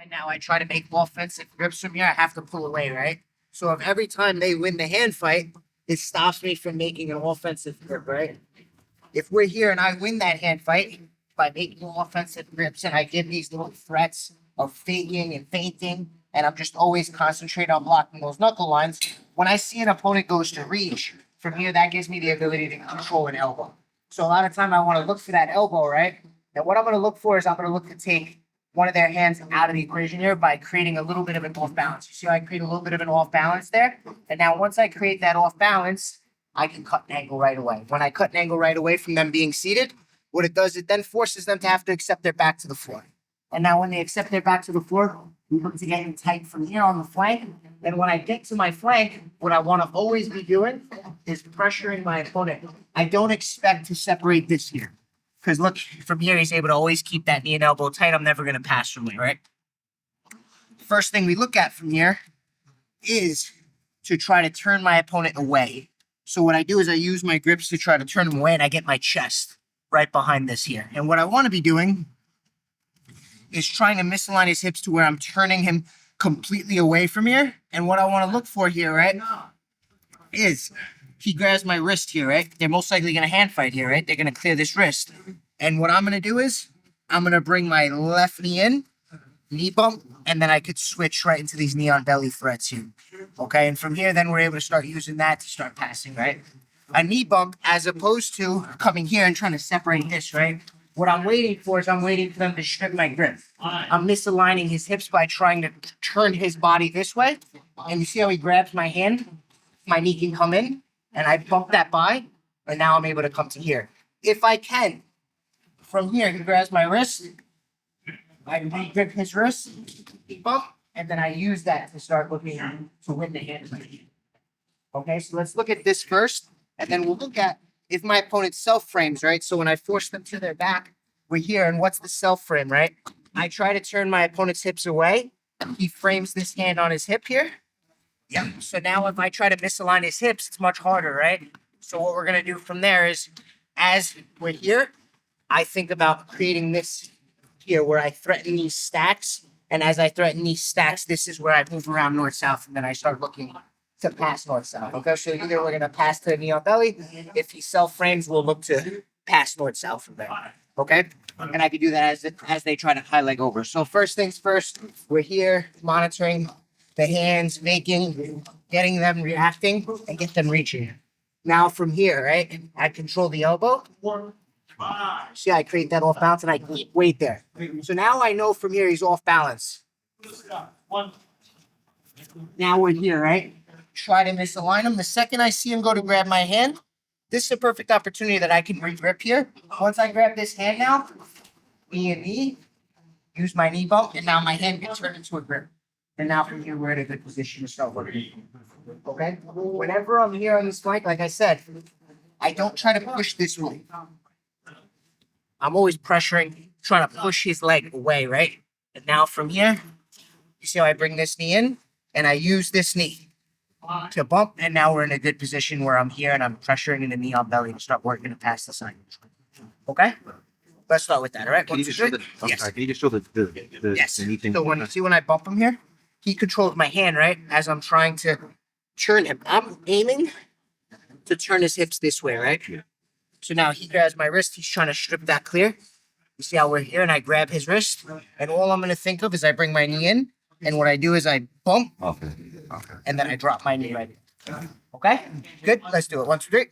And now I try to make offensive grips from here. I have to pull away, right? So if every time they win the hand fight, it stops me from making an offensive grip, right? If we're here and I win that hand fight by making offensive grips and I give these little threats of faking and feinting, and I'm just always concentrating on blocking those knuckle lines, when I see an opponent goes to reach, from here, that gives me the ability to control an elbow. So a lot of time I want to look for that elbow, right? And what I'm going to look for is I'm going to look to take one of their hands out of the equation here by creating a little bit of an off balance. You see how I create a little bit of an off balance there? And now once I create that off balance, I can cut an angle right away. When I cut an angle right away from them being seated, what it does, it then forces them to have to accept their back to the floor. And now when they accept their back to the floor, we look to get tight from here on the flank. And when I get to my flank, what I want to always be doing is pressuring my opponent. I don't expect to separate this here. Because look, from here, he's able to always keep that knee and elbow tight. I'm never going to pass from me, right? First thing we look at from here is to try to turn my opponent away. So what I do is I use my grips to try to turn him away, and I get my chest right behind this here. And what I want to be doing is trying to misalign his hips to where I'm turning him completely away from here. And what I want to look for here, right, is he grabs my wrist here, right? They're most likely going to hand fight here, right? They're going to clear this wrist. And what I'm going to do is I'm going to bring my left knee in, knee bump, and then I could switch right into these knee on belly threats here. Okay, and from here, then we're able to start using that to start passing, right? A knee bump, as opposed to coming here and trying to separate this, right? What I'm waiting for is I'm waiting for them to strip my grip. I'm misaligning his hips by trying to turn his body this way. And you see how he grabs my hand? My knee can come in, and I bump that by, and now I'm able to come to here. If I can, from here, he grabs my wrist. I grip his wrist, bump, and then I use that to start looking to win the hand fight. Okay, so let's look at this first, and then we'll look at if my opponent self-frames, right? So when I force them to their back, we're here, and what's the self-frame, right? I try to turn my opponent's hips away. He frames this hand on his hip here. Yep. So now if I try to misalign his hips, it's much harder, right? So what we're going to do from there is, as we're here, I think about creating this here where I threaten these stacks. And as I threaten these stacks, this is where I move around north-south, and then I start looking to pass north-south. Okay, so either we're going to pass to the knee on belly. If he self-frames, we'll look to pass north-south from there. Okay? And I can do that as they try to high leg over. So first things first, we're here monitoring the hands, making, getting them reacting, and get them reaching. Now from here, right, I control the elbow. See, I create that off balance, and I keep weight there. So now I know from here he's off balance. Now we're here, right? Try to misalign him. The second I see him go to grab my hand, this is a perfect opportunity that I can re-grip here. Once I grab this hand now, knee and knee, use my knee bump, and now my hand gets turned into a grip. And now from here, we're in a good position to start working. Okay? Whenever I'm here on this flank, like I said, I don't try to push this way. I'm always pressuring, trying to push his leg away, right? And now from here, you see how I bring this knee in, and I use this knee to bump, and now we're in a good position where I'm here and I'm pressuring in the knee on belly to start working to pass the side. Okay? Let's start with that, all right? Can you just show the, Yes. Can you just show the Yes. knee thing? So when you see when I bump him here, he controls my hand, right? As I'm trying to turn him. I'm aiming to turn his hips this way, right? So now he grabs my wrist. He's trying to strip that clear. You see how we're here, and I grab his wrist. And all I'm going to think of is I bring my knee in. And what I do is I bump. Okay. And then I drop my knee right here. Okay? Good. Let's do it. 1, 2, 3.